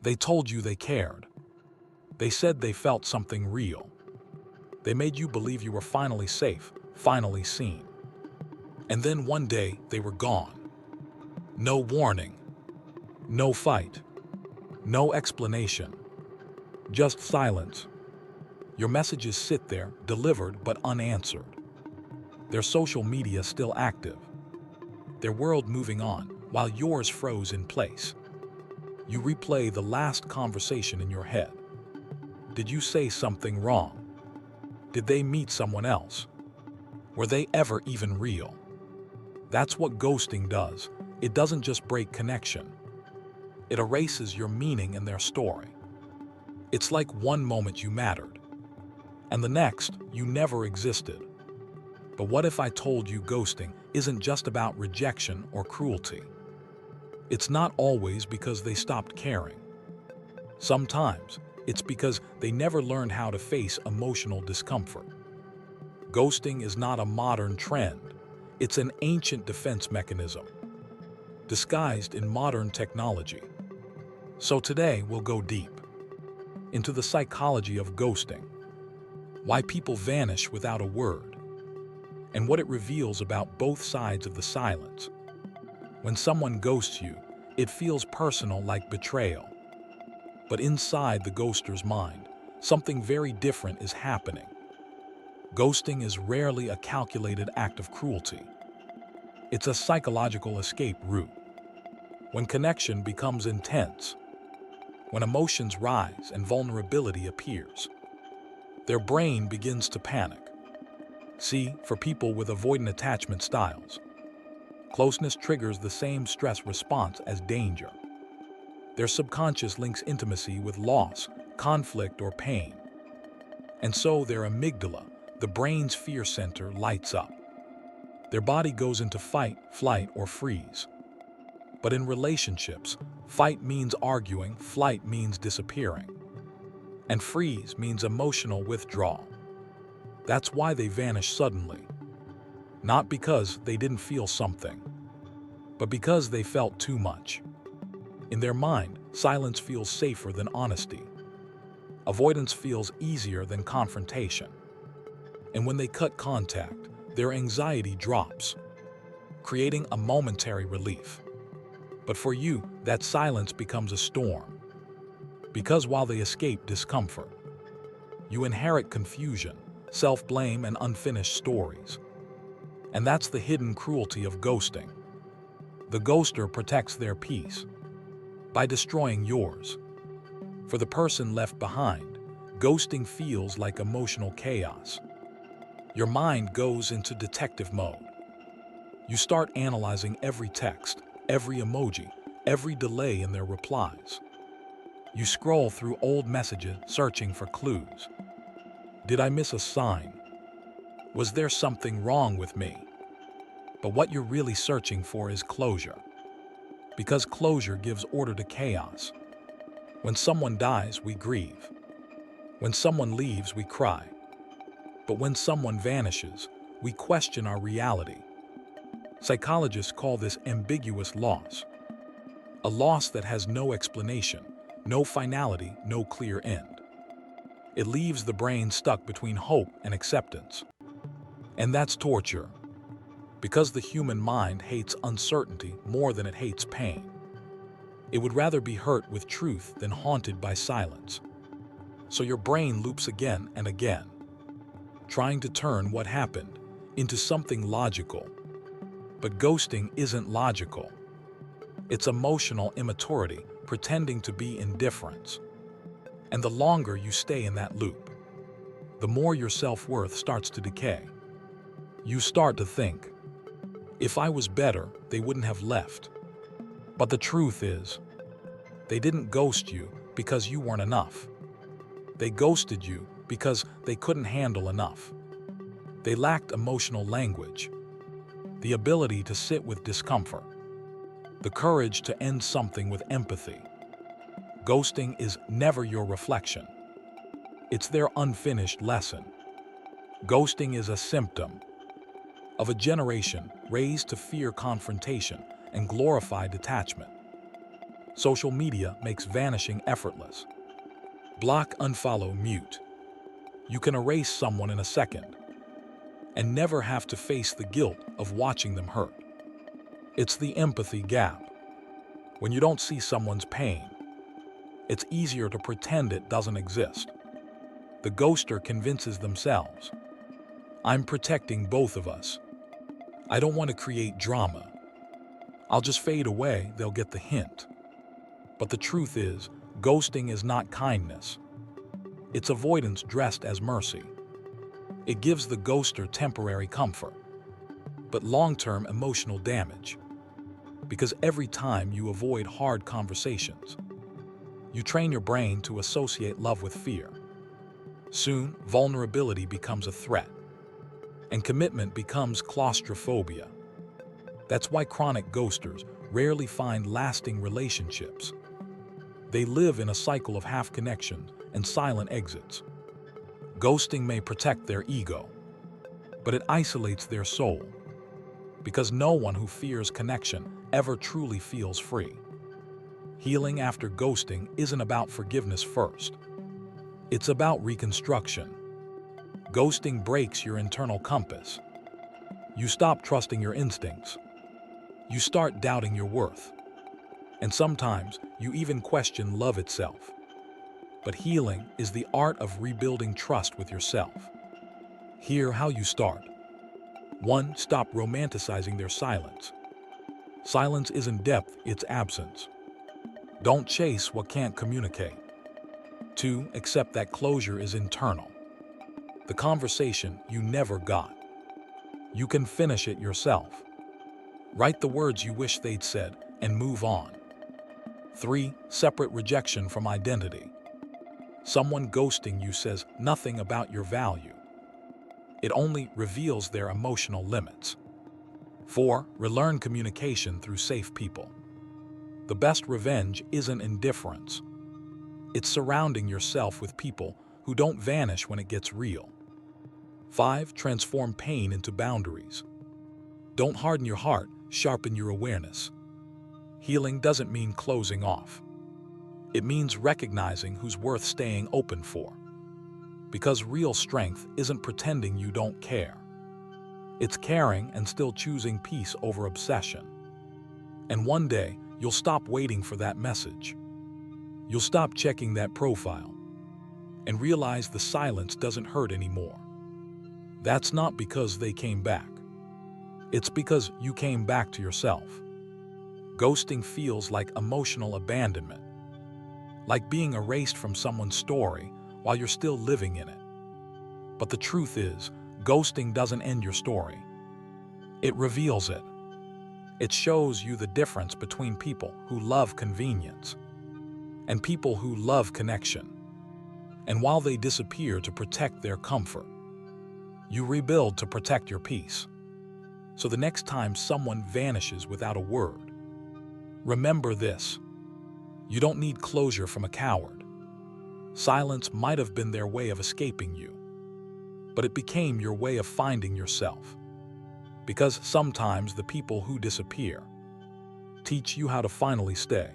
They told you they cared. They said they felt something real. They made you believe you were finally safe, finally seen. And then one day they were gone. No warning, no fight, no explanation, just silence. Your messages sit there, delivered but unanswered. Their social media still active. Their world moving on, while yours froze in place. You replay the last conversation in your head. Did you say something wrong? Did they meet someone else? Were they ever even real? That's what ghosting does. It doesn't just break connection. It erases your meaning in their story. It's like one moment you mattered, and the next you never existed. But what if I told you ghosting isn't just about rejection or cruelty? It's not always because they stopped caring. Sometimes it's because they never learned how to face emotional discomfort. Ghosting is not a modern trend. It's an ancient defense mechanism, disguised in modern technology. So today we'll go deep into the psychology of ghosting, why people vanish without a word, and what it reveals about both sides of the silence. When someone ghosts you, it feels personal, like betrayal. But inside the ghoster's mind, something very different is happening. Ghosting is rarely a calculated act of cruelty. It's a psychological escape route. When connection becomes intense, when emotions rise and vulnerability appears, their brain begins to panic. See, for people with avoidant attachment styles, closeness triggers the same stress response as danger. Their subconscious links intimacy with loss, conflict, or pain. And so their amygdala, the brain's fear center, lights up. Their body goes into fight, flight, or freeze. But in relationships, fight means arguing, flight means disappearing, and freeze means emotional withdrawal. That's why they vanish suddenly. Not because they didn't feel something, but because they felt too much. In their mind, silence feels safer than honesty. Avoidance feels easier than confrontation. And when they cut contact, their anxiety drops, creating a momentary relief. But for you, that silence becomes a storm. Because while they escape discomfort, you inherit confusion, self-blame, and unfinished stories. And that's the hidden cruelty of ghosting. The ghoster protects their peace by destroying yours. For the person left behind, ghosting feels like emotional chaos. Your mind goes into detective mode. You start analyzing every text, every emoji, every delay in their replies. You scroll through old messages, searching for clues. Did I miss a sign? Was there something wrong with me? But what you're really searching for is closure. Because closure gives order to chaos. When someone dies, we grieve. When someone leaves, we cry. But when someone vanishes, we question our reality. Psychologists call this ambiguous loss. A loss that has no explanation, no finality, no clear end. It leaves the brain stuck between hope and acceptance. And that's torture. Because the human mind hates uncertainty more than it hates pain. It would rather be hurt with truth than haunted by silence. So your brain loops again and again, trying to turn what happened into something logical. But ghosting isn't logical. It's emotional immaturity pretending to be indifference. And the longer you stay in that loop, the more your self-worth starts to decay. You start to think, if I was better, they wouldn't have left. But the truth is, they didn't ghost you because you weren't enough. They ghosted you because they couldn't handle enough. They lacked emotional language, the ability to sit with discomfort, the courage to end something with empathy. Ghosting is never your reflection. It's their unfinished lesson. Ghosting is a symptom of a generation raised to fear confrontation and glorify detachment. Social media makes vanishing effortless. Block, unfollow, mute. You can erase someone in a second and never have to face the guilt of watching them hurt. It's the empathy gap. When you don't see someone's pain, it's easier to pretend it doesn't exist. The ghoster convinces themselves, I'm protecting both of us. I don't want to create drama. I'll just fade away, they'll get the hint. But the truth is, ghosting is not kindness. It's avoidance dressed as mercy. It gives the ghoster temporary comfort, but long-term emotional damage. Because every time you avoid hard conversations, you train your brain to associate love with fear. Soon, vulnerability becomes a threat, and commitment becomes claustrophobia. That's why chronic ghosters rarely find lasting relationships. They live in a cycle of half connections and silent exits. Ghosting may protect their ego, but it isolates their soul, because no one who fears connection ever truly feels free. Healing after ghosting isn't about forgiveness first. It's about reconstruction. Ghosting breaks your internal compass. You stop trusting your instincts. You start doubting your worth. And sometimes you even question love itself. But healing is the art of rebuilding trust with yourself. Here how you start. 1. Stop romanticizing their silence. Silence isn't depth, it's absence. Don't chase what can't communicate. 2. Accept that closure is internal. The conversation you never got. You can finish it yourself. Write the words you wish they'd said and move on. 3. Separate rejection from identity. Someone ghosting you says nothing about your value. It only reveals their emotional limits. 4. Relearn communication through safe people. The best revenge isn't indifference. It's surrounding yourself with people who don't vanish when it gets real. 5. Transform pain into boundaries. Don't harden your heart, sharpen your awareness. Healing doesn't mean closing off. It means recognizing who's worth staying open for. Because real strength isn't pretending you don't care. It's caring and still choosing peace over obsession. And one day, you'll stop waiting for that message. You'll stop checking that profile and realize the silence doesn't hurt anymore. That's not because they came back. It's because you came back to yourself. Ghosting feels like emotional abandonment, like being erased from someone's story while you're still living in it. But the truth is, ghosting doesn't end your story. It reveals it. It shows you the difference between people who love convenience and people who love connection. And while they disappear to protect their comfort, you rebuild to protect your peace. So the next time someone vanishes without a word, remember this: you don't need closure from a coward. Silence might have been their way of escaping you, but it became your way of finding yourself. Because sometimes the people who disappear teach you how to finally stay.